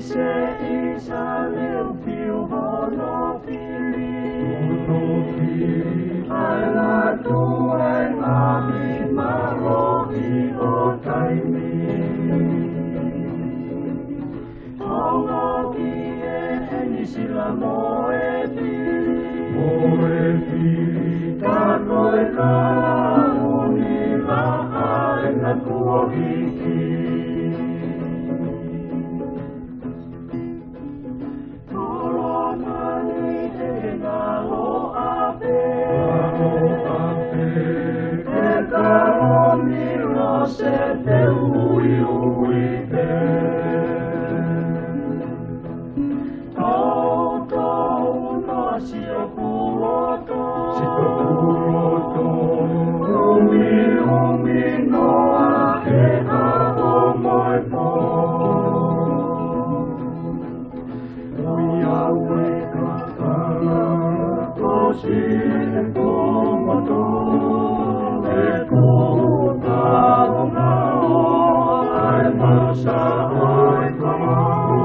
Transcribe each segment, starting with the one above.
se isa leu fiu hono fili ai la tu ai la mi maro I o taimi Hongo ki eni sila moe fili Tako e kala uni laha e na tua hiki Se te ui te Tau no si o kuroto Umi no a ke a o moi po Ui a ue ka kala Ko si e kumoto E kuta Sa oi kamau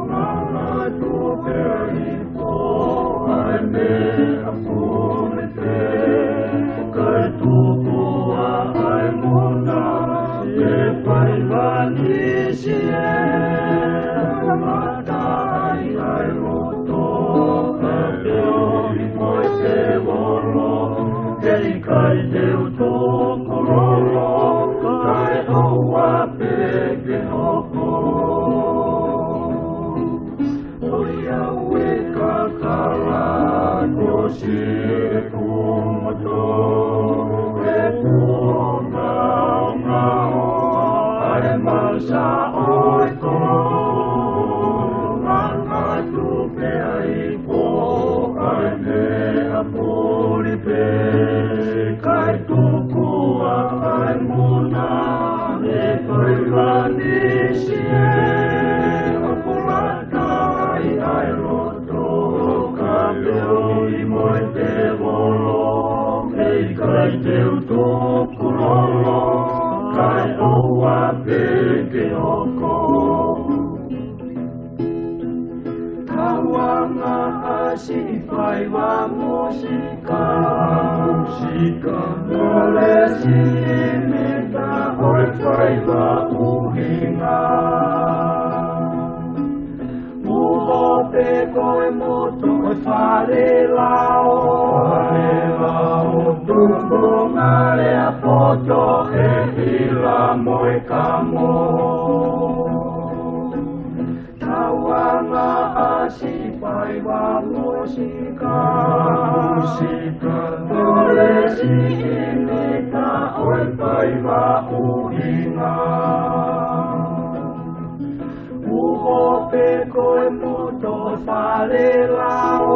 Nana tu peri po Ai me apune te Kai tuku a ai mona Te pai vani si e Mata ai roto Ka teo I moi te volo Kei kai teu toku rolo Kai hoa peke hoko Oi aue ka kala Kosi e kumoto E kuonga o ngao Ai masa oiko Nana tupe ai po Ai me apuri pe Kai tuku a ai muna Koi lani si e Apulaka ai roto Ka leo I moe te volo Hei kai teu toku rolo Kai oua peke hoko Tawanga asi whai wa musika Nole si me ka hoi whai wa uhinga Uho pe koe moto koe whare lao Tumbo ngare a poto e hila moe kamo Tawanga asi whai wa musika Nole si me ka hoi whai wa uhinga Uho pe koe muto whare lao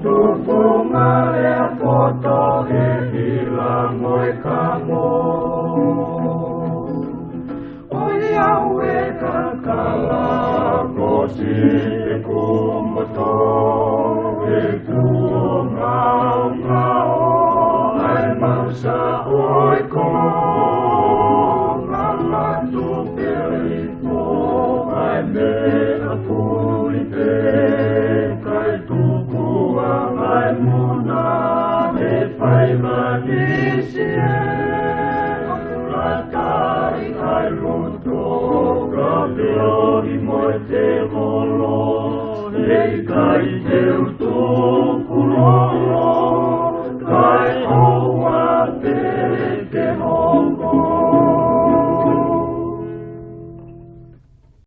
Tumbo ngare a poto e hila moe kamo Oi aue ka kala Kosi e kumoto E kuonga o ngao Ai masa oiko Nana tupe ai po Ai me apuri te Kai tuku a ai muna E whai manisi e Apulakai ai roto Ka peo I moe te volo Hei kai teu tō